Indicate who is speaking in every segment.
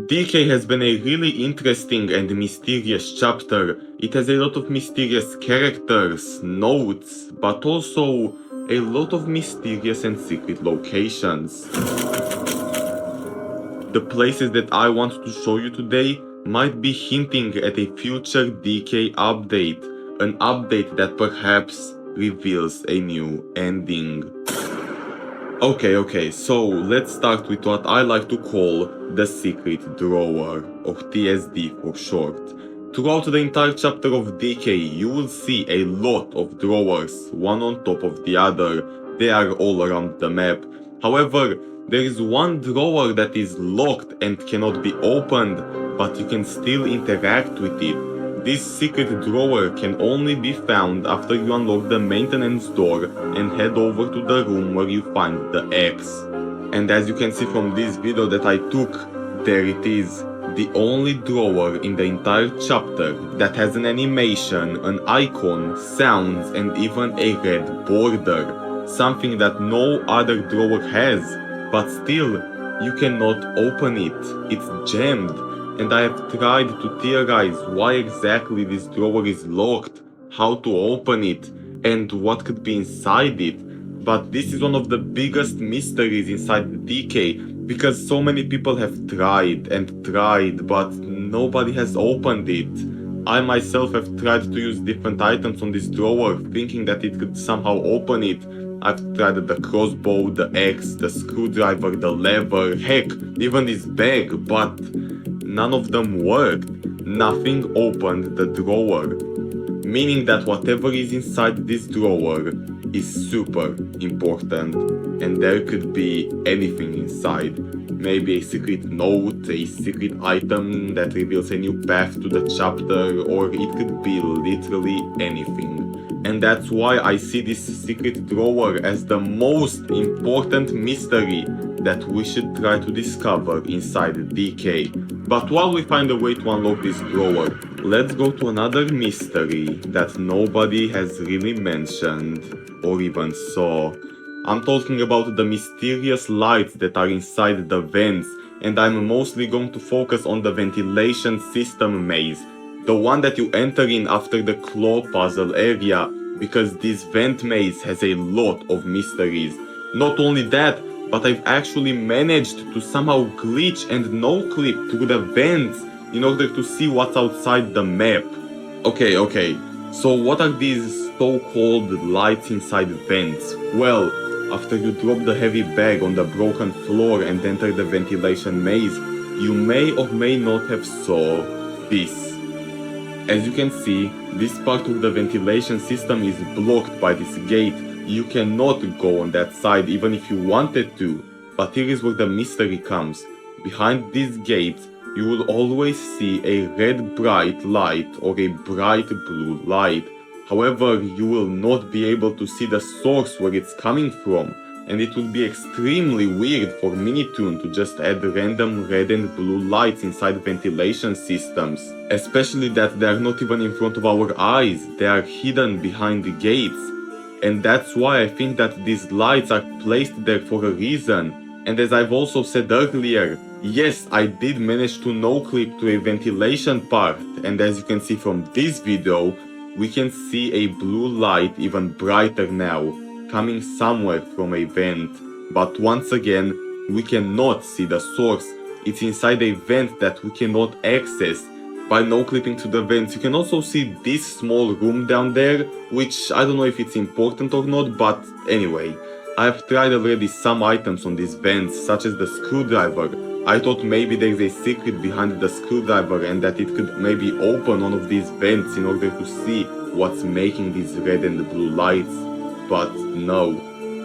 Speaker 1: DECAY has been a really interesting and mysterious chapter. It has a lot of mysterious characters, notes, but also a lot of mysterious and secret locations. The places that I want to show you today might be hinting at a future DECAY update, an update that perhaps reveals a new ending. Okay, so let's start with what I like to call the secret drawer, or TSD for short. Throughout the entire chapter of DECAY, you will see a lot of drawers, one on top of the other. They are all around the map. However, there is one drawer that is locked and cannot be opened, but you can still interact with it. This secret drawer can only be found after you unlock the maintenance door and head over to the room where you find the X. And as you can see from this video that I took, there it is. The only drawer in the entire chapter that has an animation, an icon, sounds, and even a red border. Something that no other drawer has, but still, you cannot open it. It's jammed. And I have tried to theorize why exactly this drawer is locked, how to open it, and what could be inside it. But this is one of the biggest mysteries inside the DECAY, because so many people have tried and tried, but nobody has opened it. I myself have tried to use different items on this drawer, thinking that it could somehow open it. I've tried the crossbow, the axe, the screwdriver, the lever, heck, even this bag, but none of them worked. Nothing opened the drawer. Meaning that whatever is inside this drawer is super important. And there could be anything inside. Maybe a secret note, a secret item that reveals a new path to the chapter, or it could be literally anything. And that's why I see this secret drawer as the most important mystery that we should try to discover inside DECAY. But while we find a way to unlock this drawer, let's go to another mystery that nobody has really mentioned or even saw. I'm talking about the mysterious lights that are inside the vents, and I'm mostly going to focus on the ventilation system maze, the one that you enter in after the claw puzzle area, because this vent maze has a lot of mysteries. Not only that, but I've actually managed to somehow glitch and no-clip through the vents in order to see what's outside the map. Okay, so what are these so-called lights inside vents? Well, after you drop the heavy bag on the broken floor and enter the ventilation maze, you may or may not have saw this. As you can see, this part of the ventilation system is blocked by this gate. You cannot go on that side even if you wanted to. But here is where the mystery comes. Behind these gates, you will always see a red bright light or a bright blue light. However, you will not be able to see the source where it's coming from. And it would be extremely weird for Minitoon to just add random red and blue lights inside ventilation systems. Especially that they are not even in front of our eyes, they are hidden behind the gates. And that's why I think that these lights are placed there for a reason. And as I've also said earlier, yes, I did manage to no-clip to a ventilation part, and as you can see from this video, we can see a blue light even brighter now, coming somewhere from a vent. But once again, we cannot see the source. It's inside a vent that we cannot access. By no-clipping to the vents, you can also see this small room down there, which I don't know if it's important or not, but anyway. I have tried already some items on these vents, such as the screwdriver. I thought maybe there is a secret behind the screwdriver and that it could maybe open one of these vents in order to see what's making these red and blue lights. But no,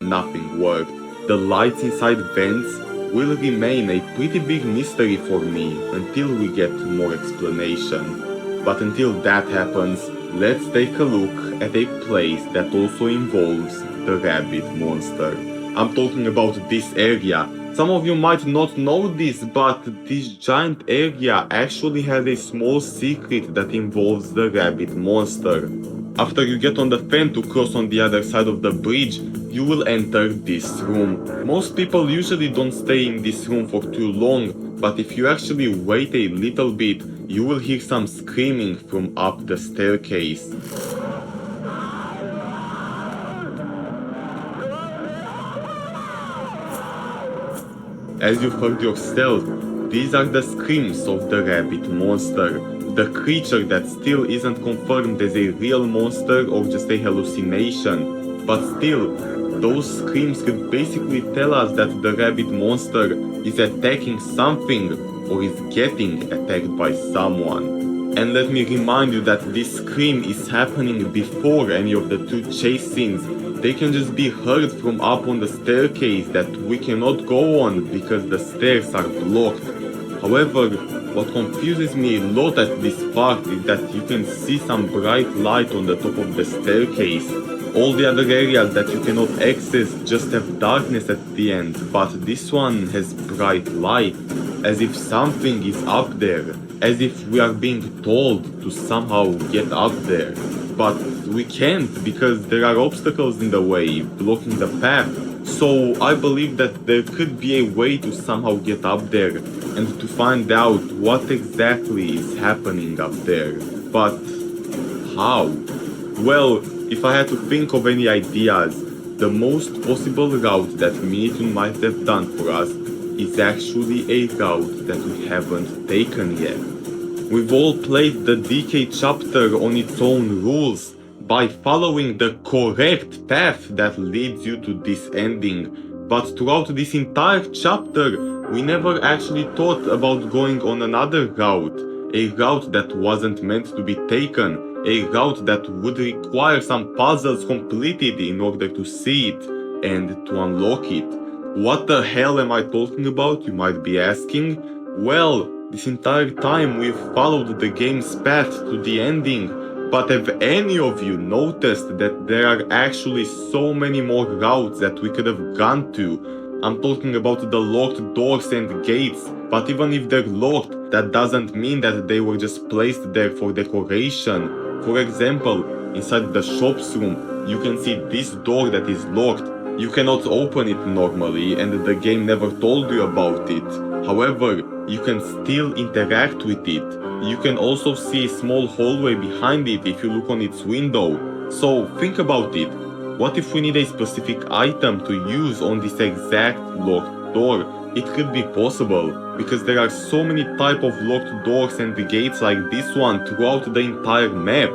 Speaker 1: nothing worked. The lights inside vents will remain a pretty big mystery for me until we get more explanation. But until that happens, let's take a look at a place that also involves the rabbit monster. I'm talking about this area. Some of you might not know this, but this giant area actually has a small secret that involves the rabbit monster. After you get on the fence to cross on the other side of the bridge, you will enter this room. Most people usually don't stay in this room for too long, but if you actually wait a little bit, you will hear some screaming from up the staircase. As you've heard yourself, these are the screams of the rabbit monster, the creature that still isn't confirmed as a real monster or just a hallucination. But still, those screams could basically tell us that the rabbit monster is attacking something or is getting attacked by someone. And let me remind you that this scream is happening before any of the two chase scenes. They can just be heard from up on the staircase that we cannot go on because the stairs are blocked. However, what confuses me a lot at this part is that you can see some bright light on the top of the staircase. All the other areas that you cannot access just have darkness at the end, but this one has bright light, as if something is up there, as if we are being told to somehow get up there. But we can't because there are obstacles in the way, blocking the path. So I believe that there could be a way to somehow get up there and to find out what exactly is happening up there. But how? Well, if I had to think of any ideas, the most possible route that Minitune might have done for us is actually a route that we haven't taken yet. We've all played the DECAY chapter on its own rules, by following the correct path that leads you to this ending. But throughout this entire chapter, we never actually thought about going on another route, a route that wasn't meant to be taken, a route that would require some puzzles completed in order to see it and to unlock it. What the hell am I talking about, you might be asking? Well, this entire time we've followed the game's path to the ending, but have any of you noticed that there are actually so many more routes that we could have gone to? I'm talking about the locked doors and gates, but even if they're locked, that doesn't mean that they were just placed there for decoration. For example, inside the shops room, you can see this door that is locked. You cannot open it normally and the game never told you about it. However, you can still interact with it. You can also see a small hallway behind it if you look on its window. So think about it. What if we need a specific item to use on this exact locked door? It could be possible, because there are so many type of locked doors and gates like this one throughout the entire map.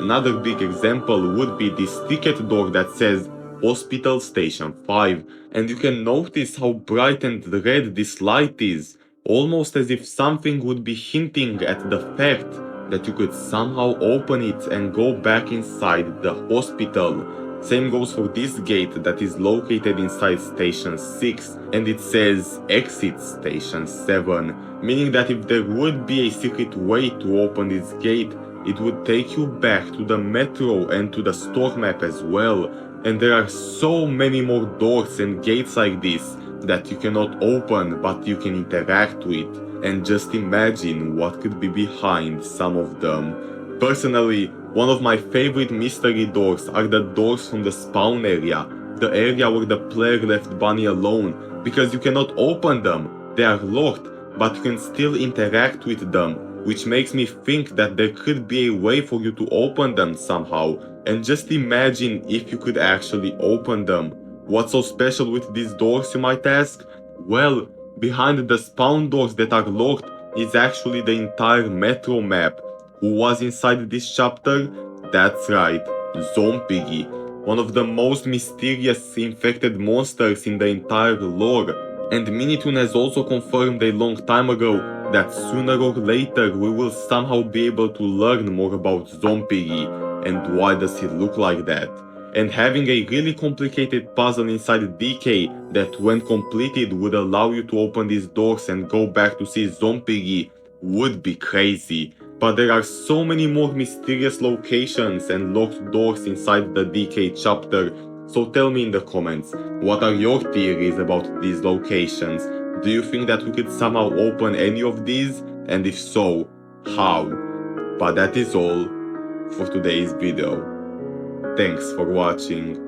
Speaker 1: Another big example would be this ticket door that says Hospital Station 5, and you can notice how bright and red this light is, almost as if something would be hinting at the fact that you could somehow open it and go back inside the hospital. Same goes for this gate that is located inside Station 6, and it says Exit Station 7, meaning that if there would be a secret way to open this gate, it would take you back to the metro and to the store map as well. And there are so many more doors and gates like this that you cannot open, but you can interact with. And just imagine what could be behind some of them. Personally, one of my favorite mystery doors are the doors from the spawn area, the area where the player left Bunny alone, because you cannot open them. They are locked, but you can still interact with them, which makes me think that there could be a way for you to open them somehow. And just imagine if you could actually open them. What's so special with these doors, you might ask? Well, behind the spawn doors that are locked is actually the entire metro map. Who was inside this chapter? That's right, Zompiggy, one of the most mysterious infected monsters in the entire lore. And Minitune has also confirmed a long time ago that sooner or later we will somehow be able to learn more about Zompiggy and why does he look like that. And having a really complicated puzzle inside DECAY that when completed would allow you to open these doors and go back to see Zompiggy would be crazy. But there are so many more mysterious locations and locked doors inside the DECAY chapter, so tell me in the comments, what are your theories about these locations? Do you think that we could somehow open any of these? And if so, how? But that is all for today's video. Thanks for watching.